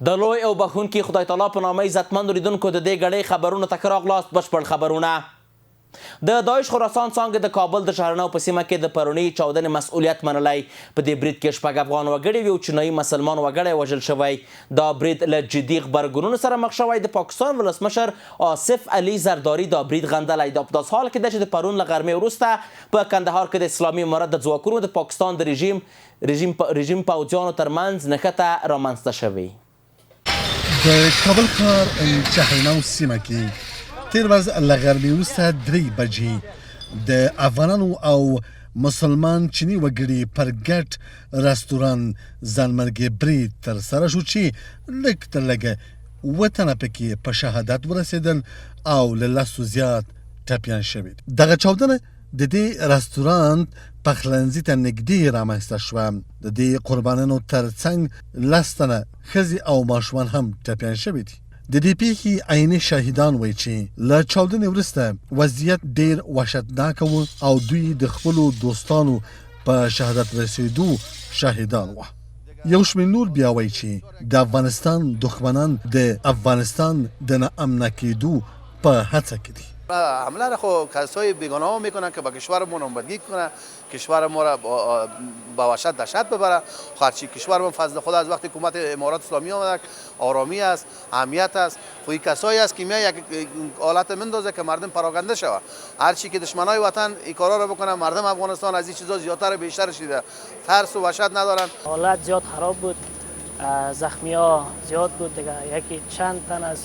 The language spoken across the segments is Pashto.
د لوی او بخښونکي خدای تعالی په نامه عزتمندو لیدونکو د دې ګړۍ خبرونو ته ښه راغلاست. بشپړ خبرونه. د داعش خراسان څانګې د کابل د شهرنو په سیمه کې د پرونۍ چاودنې مسؤلیت منلی. په دې برید کې 6 افغان وګړي او یو چینایي مسلمان وګړی وژل شوی. دا برید له جدي غبرګونونو سره مخ شوی. د پاکستان ولسمشر آصف علي زرداري دا برید غندلی. دا په داسې حال کې ده چې د پرون له غرمې وروسته په کندهار کې د اسلامي امارت د ځواکونو د پاکستان د رژیم پوځیانو ترمنځ نښته رامنځته شوې. د کابل ښار شهرنو سیمه کې تیر ورځ له غرمې وروسته 3 بجې د افغانانو او مسلمان چیني وګړي پر ګډ رستوران ځانمرګي برید ترسره شو چې لږ تر لږه 7 تنه پکې په شهادت ورسېدل او له 10 زیات ټپیان شوي. دغه چاودنه د دې رستوران پخلنځي ته نږدې رامنځته شوه. د دې قربانیانو ترڅنګ 10 تنه ښځې او ماشومان هم ټپیان شوي دي. د دې پیښې عیني شاهدان وایي چې له چاودنې وروسته وضعیت ډېر وحشتناک و او دوی د خپلو دوستانو په شهادت رسېدو شاهدان وو. یو شمېر نور بیا وایي چې د افغانستان دښمنان د افغانستان د ناامنه کېدو په هڅه کې دي. حمله را خو کسای بیگانه ها میکنن که با کشورمون نامبردگی کنن، کشور ما را با وحشت دهشت ببره. هرچی کشورمون فضل خود از وقتی حکومت امارات اسلامی آمده آرامی است، امنیت است. خو این کسایی است که میاد یک حالت مندازه که مردم پراکنده شود. هرچی که دشمنای وطن این کارا رو بکنن، مردم افغانستان از این چیزا زیادتر بیشتر شده، ترس و وحشت ندارن. حالت زیاد خراب بود، زخمی ها زیاد بود دیگه. یکی چند تن از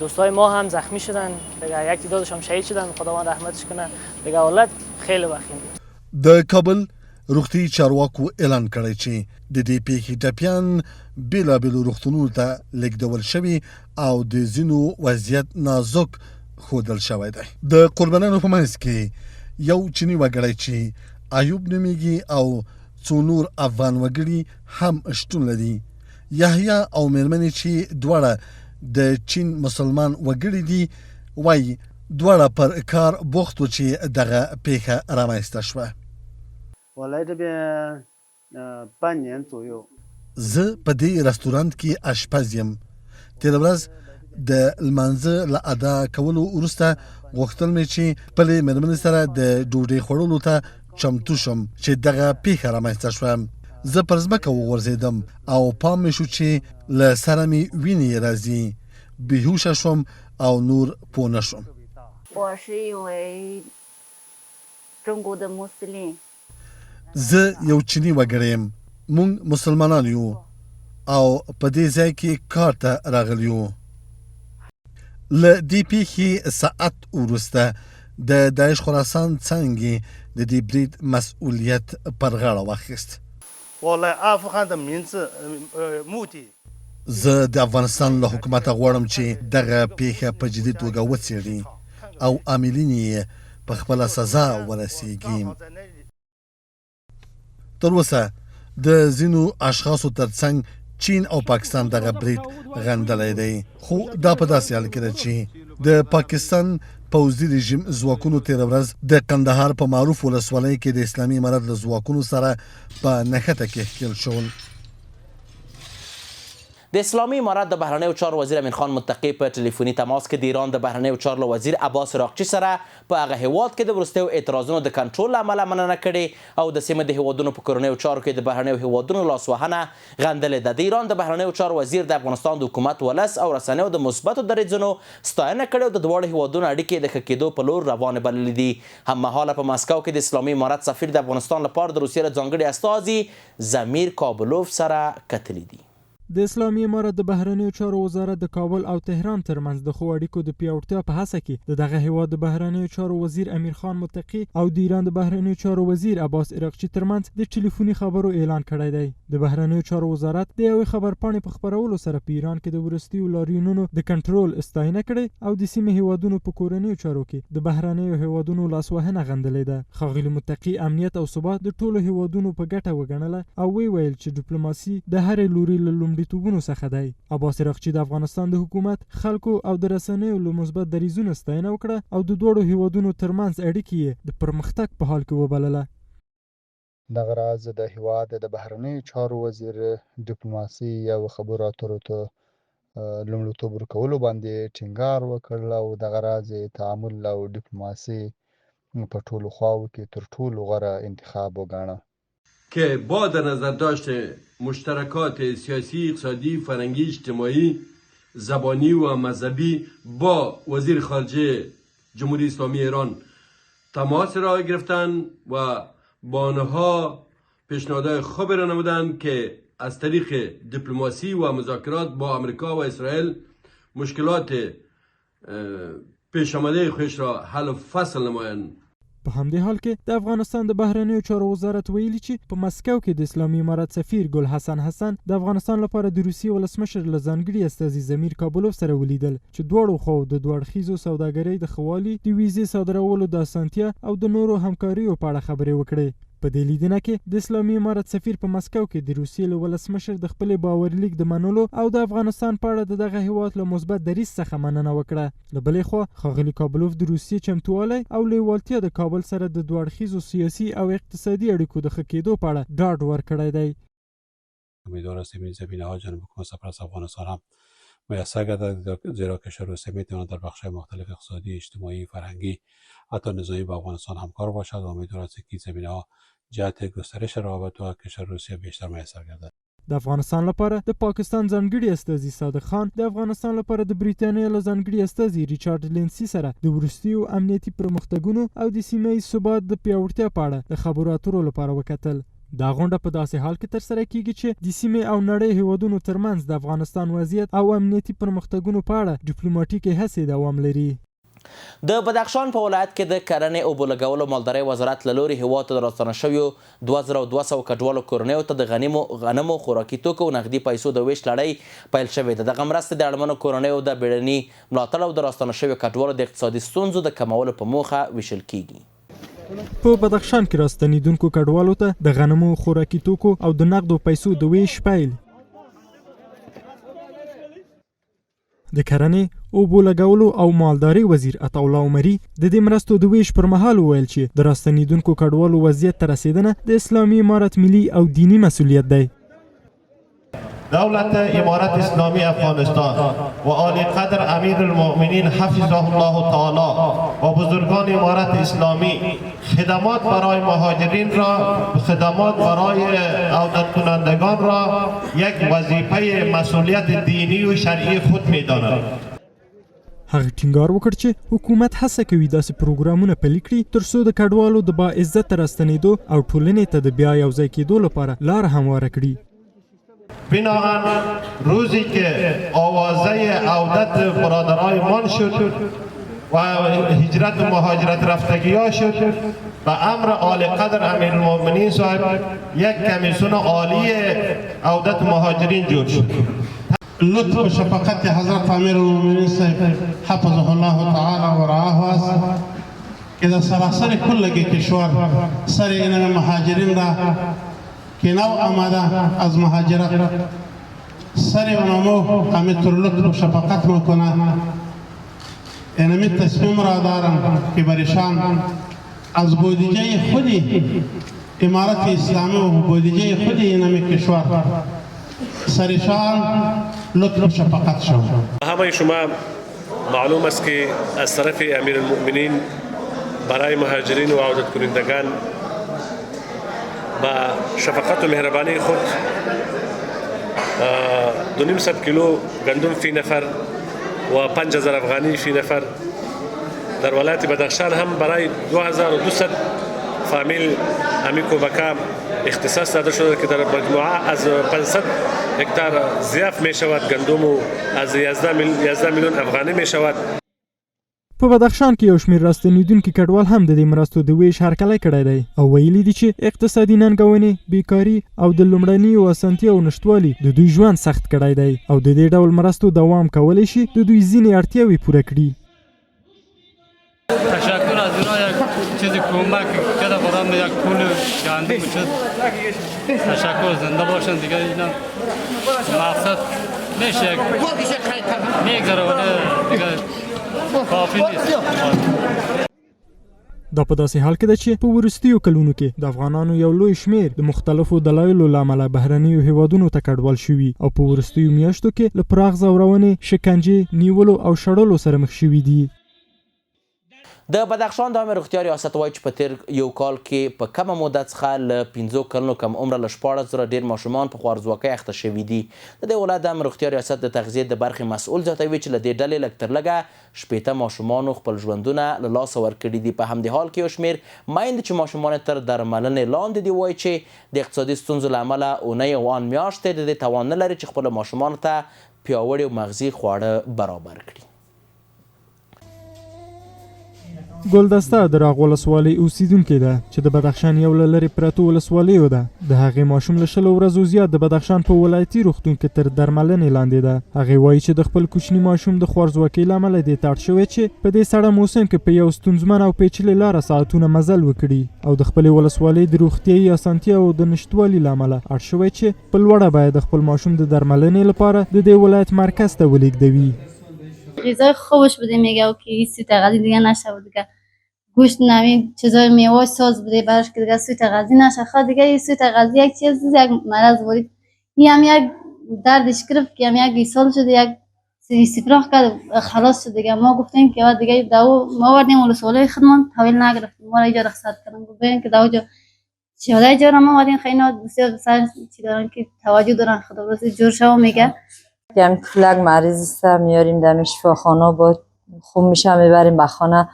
دوستای ما هم زخمی شدن دیگه، یک تعدادش هم شهید شدن، خداوند رحمتش کنه دیگه. حالت خیلی وخیم بود. د کابل روغتي چارواکو اعلان کړی چې د دې پیښې ټپیان بیلابیلو روغتونونو ته لیږدول شوي او د ځینو وضعیت نازک ښودل شوی دی. د قربانیانو په منځ کې یو چیني وګړی چې ایوب نومیږي او څو نور افغان وګړي هم شتون لري. یحیی او میرمنې چې دواړه د چین مسلمان وګړي دي وایي دواړه پر کار بوخت و چې دغه پیښه رامنځته شوه. زه په دې رستورانت کې اشپز یم. تېره ورځ د لمانځه له ادا کولو وروسته غوښتل مې چې خپلې مېرمنې سره د ډوډۍ خوړلو ته چمتو شم چې دغه پیښه رامنځته شوه. زه پر ځمکه وغورځېدم او پام مې شو چې له سره مې وینې راځي. بېهوشه شوم او نور پوه نه شوم. زه یو چیني وګړی یم. موږ مسلمانان یو او په دې ځای کې کار ته راغلي یو. له دې پیښې ساعت وروسته د داعش خراسان څانګې د دې برید مسؤلیت پر غاړه واخیست. زه د افغانستان له حکومته غواړم چې دغه پیښه په جدي توګه وڅېړي او عاملین یې په خپله سزا ورسیږي. تر اوسه د ځینو اشخاصو ترڅنګ چین او پاکستان دغه برید غندلی دی. خو دا په داسې حال کې ده چې د پاکستان پوځي رژیم ځواکونو تېره ورځ د کندهار په معروف ولسوالۍ کې د اسلامي امارت له ځواکونو سره په نښته کې ښکېل شول. د اسلامي امارت د بهرنیو چارو وزیر امین خان متقی په ټلیفوني تماس کې د ایران د بهرنیو چارو وزیر عباس راقچي سره په هغه هیواد کې د وروستیو اعتراضونو د کنټرول له امله مننه کړې او د سیمې د هیوادونو په کورنیو چارو کې د بهرنیو هیوادونو لاسوهنه غندلې ده. د ایران د بهرنیو چارو وزیر د افغانستان د حکومت ولس او رسنیو د مثبتو دریځونو ستاینه کړې او د دواړو هیوادونو اړیکې د ښه کېدو په لور روانې بللې دي. هممهاله په مسکو کې د اسلامي امارت سفیر د افغانستان لپاره د روسیې له ځانګړي استازي زمیر کابلوف سره کتلي دي. د اسلامي امارت د بهرنیو چارو وزارت د کابل او تهران ترمنځ د ښو اړیکو د پیاوړتیا په هڅه کې د دغه هیواد د بهرنیو چارو وزیر امیر خان متقی او د ایران د بهرنیو چارو وزیر عباس راقچي ترمنځ د ټلیفوني خبرو اعلان کړی دی. د بهرنیو چارو وزارت د یوې خبرپاڼې په خپرولو سره په ایران کې د وروستیو لاریونونو د کنټرول ستاینه کړې او د سیمې هیوادونو په کورنیو چارو کې د بهرنیو هیوادونو لاسوهنه غندلې ده. ښاغلي متقی امنیت او ثبات د ټولو هیوادونو په ګټه وګڼله او ویل چې ډیپلوماسي د هرې لوري له لومړیتوبونو څخه دی. عباس راقچي د افغانستان د حکومت خلکو او د رسنیو له مثبت دریځونو ستاینه وکړه او د دواړو هیوادونو ترمنځ اړیکې یې د پرمختګ په حال کې وبلله. دغه راز د هیواد د بهرنیو چارو وزیر ډیپلوماسي او خبرو اترو ته لومړیتوب ورکولو باندې ټینګار وکړ او دغه راز تعامل او ډیپلوماسي په ټولو خواو کې تر ټولو غوره انتخاب وګاڼه که با در نظر داشت مشترکات سیاسی، اقتصادی، فرهنگی، اجتماعی، زبانی و مذهبی با وزیر خارجه جمهوری اسلامی ایران تماس را گرفتند و با آنها پیشنهادهای خوب را نمودند که از طریق دیپلماسی و مذاکرات با امریکا و اسرائیل مشکلات پیش آمده خودش را حل و فصل نمایند. په همدې حال کې د افغانستان د بهرنیو چارو وزارت ویلي چې په مسکو کې د اسلامي امارت سفیر ګل حسن د افغانستان لپاره د روسیې ولسمشر له ځانګړي استازي زمیر کابلوف سره ولیدل چې دواړو خواو د دوه اړخیزو سوداګرۍ د ښه والي، د ویزې صادرولو د اسانتیا او د نورو همکاریو په اړه خبرې وکړې. په دې لیدنه کې د اسلامي امارت سفیر په مسکو کې د روسیې له ولسمشر د خپلې باورلیک د منلو او د افغانستان په اړه د دغه هیواد له مثبت دریځ څخه مننه وکړه. له بلې خوا ښاغلي کابلوف د روسیې چمتووالی او لیوالتیا د کابل سره د دوه اړخیزو سیاسي او اقتصادي اړیکو د ښه کېدو په اړه ډاډ ورکړی دی. امیدوار هستیم این زمینه‌ها جناب حکومت سرپرست افغانستان هم میسر گردد زیرا کشور روسیه میتواند در بخش‌های مختلف اقتصادی، اجتماعی، فرهنگی حتی نظامی با افغانستان همکار باشد و امیدوار هستیم که زمینه‌ها جهت گسترش روابط و کشور روسیه بیشتر میسر گردد. د افغانستان لپاره د پاکستان ځانګړي استازي صادق خان د افغانستان لپاره د بریټانیا له ځانګړي استازي ریچارډ لینسي سره د وروستیو امنیتي پرمختګونو او د سیمه ییز ثبات د پیاوړتیا په اړه د خبرو اترو لپاره وکتل. دا غونډه په داسې حال کې ترسره کیږي چې د سیمې او نړۍ هیوادونو ترمنځ د افغانستان وضعیت او امنیتي پرمختګونو په اړه ډیپلوماټیکې هڅې دوام لري. د بدخشان په ولایت کې د کرنې اوبو لګولو مالدارۍ وزارت له لوري هیواد ته د راستنه شویو 2200 کډوالو کورنیو ته د غنمو خوراکي توکو او نغدي پیسو د ویش لړۍ پیل شوې ده. دغه مرستې د اړمنو کورنیو د بیړني ملاتړ او د راستنه شویو کډوالو د اقتصادي ستونزو د کمولو په موخه ویشل کیږي. په بدخشان کې راستنیدونکو کډوالو ته د غنمو خوراکي توکو او د نغدو پیسو د ویش پیل د کرنې، اوبو لګولو او مالدارۍ وزیر عطاالله عمري د دې مرستو د ویش پر مهال وویل چې د راستنیدونکو کډوالو وضعیت ته رسیدنه د اسلامي امارت ملي او دینی مسؤلیت دی. دولت امارت اسلامی افغانستان و عالی قدر امیر المؤمنین حفظه الله تعالی و بزرگان امارت اسلامی خدمات برای مهاجرین را، خدمات برای عودت کنندگان را یک وظیفه مسئولیت دینی و شرعی خود می‌دانند. هغه ټینګار وکړ چې حکومت هڅه کوي داسې پروګرامونه پلي کړي ترڅو د کډوالو د با عزت راستنېدو او ټولنې ته د بیا یوځای کېدو لپاره لار همواره کړي. بناهن روزی که آوازه عودت برادرایمان شد و هجرت و مهاجرت رفتگی ها شد به امر عالی قدر امیر المؤمنین صاحب یک کمیسیون عالی عودت مهاجرین جور شد. لطف و شفقت حضرت امیر المؤمنین صاحب حفظه الله تعالی و رعاه است که در سراسر کل کشور سر این مهاجرین را که نو آمده از مهاجرت سر اونمو همینطور لطف و شفقت میکنه. اینمی تصمیم را دارم که برشان از بودجه خودی امارت اسلامی و بودجه خودی اینمی کشور سرشان لطف و شفقت شد. همه شما معلوم است که از طرف امیر المؤمنین برای مهاجرین و عودت کنندگان با شفقت و مهربانی خود 200 کیلو گندم فی نفر و 5000 افغانی فی نفر در ولایت بدخشان هم برای 2200 فامیل امی کمکا اختصاص داده شده که در مجموعه از 500 هکتار ضیاف می شود گندم و از 11 میلیون افغانی می شود. په بدخشان کې یو شمېر راستنیدونکي کډوال هم د دې مرستو د ویش هرکلی کړی دی او ویلي دي چې اقتصادي ننګونې، بیکاري او د لومړنیو اسانتیاو نشتوالي د دوی ژوند سخت کړی دی او د دې ډول مرستو دوام کولی شي د دوی ځینې اړتیاوې پوره کړي. تشکر از اینا یک چیزی کمک کرده برام یک پول گندم شد. تشکر زنده باشن دیگه اینا مقصد میشه میگذره ولی دیگه دا په داسې حال کې ده چې په وروستیو کلونو کې د افغانانو یو لوی شمیر د مختلفو دلایلو له امله بهرنیو هیوادونو ته کډوال شوي او په وروستیو میاشتو کې له پراخ ځورونې، شکنجې، نیولو او شړلو سره مخ شوي دي. د بدخشان د عامه روغتیا ریاست وایي چې په تیر یو کال کې په کمه موده څخه له 15 کلونو کم عمره له 14,000 ډېر ماشومان په خوارځواکۍ اخته شوي دي. د دې ولایت د عامه روغتیا ریاست د تغذیې د برخې مسؤل زیاتوي چې له دې ډلې لږ تر لږه 80 ماشومانو خپل ژوندونه له لاسه ورکړي دي. په همدې حال کې یو شمېر میندې چې ماشومان تر درملنې لاندې دي وایي چې د اقتصادي ستونزو له امله اونۍ او ان میاشتې د دې توان نه لري چې خپلو ماشومانو ته پیاوړي او مغذي خواړه برابر کړي. ګلدسته د راغ ولسوالۍ اوسیدونکې ده چې د بدخشان یو له لرې پرتو ولسوالیو ده. د هغې ماشوم له 10 ورځو زیات د بدخشان په ولایتي روغتون کې تر درملنې لاندې ده. هغې وایي چې د خپل کوچني ماشوم د خوارځواکۍ له امله دې ته اړ شوی چې په دې سړه موسم کې په یو ستونزمن او پیچلې لاره ساعتونه مزل وکړي او د خپلې ولسوالۍ د روغتیایي اسانتیاو د نشتوالي له امله اړ شوی چې په لوړه بیه د خپل ماشوم د درملنې لپاره د دې ولایت مرکز ته ولېږدوي. غذای خوبش بوده میگه که این سوی تغذی دیگه نشه بود دیگه گوشت نمی چیزای میوه ساز بوده براش که دیگه سوی تغذی نشه خواهد دیگه این سوی تغذی یک چیز یک مرض بود. این هم یک دردش گرفت که هم یک ایسال شده یک سپراه کرد خلاص شد دیگه. ما گفتیم که دیگه داو ما وردیم ولسوالی خودمان تحویل نگرفتیم ما را اینجا رخصت کردن گفتیم که داو جا شهدای جا را ما وردیم خیلی بسیار سر چی دارن که توجه دارن خدا برسی جور شو میگه که هم طفلک مریض است میاریم دم شفاخانه با خوب میشه میبریم به خانه.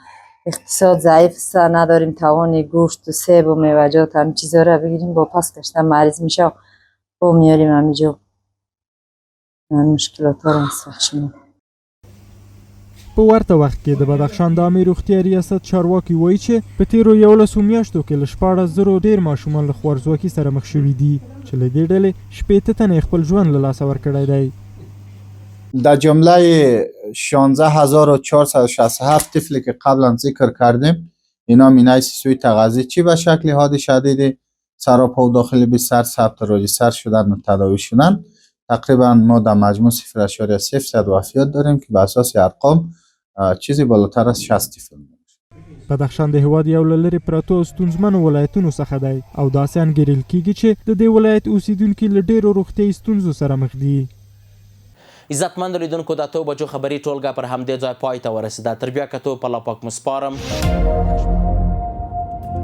اقتصاد ضعیف است نداریم توان گوشت و سیب و میوه‌جات هم چیزا را بگیریم با پس کشتن مریض میشه و میاریم همینجا مشکلات ها را مسخشیم. په ورته وخت کې د بدخشان د عامې روغتیا ریاست چارواکي وایي چې په تیرو 11 میاشتو کې له 14,000 ډېر ماشومان له خوارځواکۍ سره مخ شوي دي چې له دې ډلې 80 تنې خپل ژوند له لاسه ورکړی دی. در جمله 16467 طفلی که قبلا ذکر کردیم اینا مینای سوی تغذی چی به شکل حاد شدید سراپا و داخل بستر ثبت راجستر شدن و تداوی شدن. تقریبا ما در مجموع 0.0 وفیات داریم که به اساس ارقام چیزی بالاتر از 60 طفل بدخشان د هیواد یو له لرې پرتو او ستونزمنو ولایتونو څخه دی او داسې انګیرل کیږي چې د دې ولایت اوسیدونکي له ډېرو روغتیایي ستونزو سره مخ دي. عزتمندو لیدونکو د 8 بجو خبري ټولګه پر همدې ځای پای ته ورسېده. تر بیا کتو په الله پاک مو سپارم.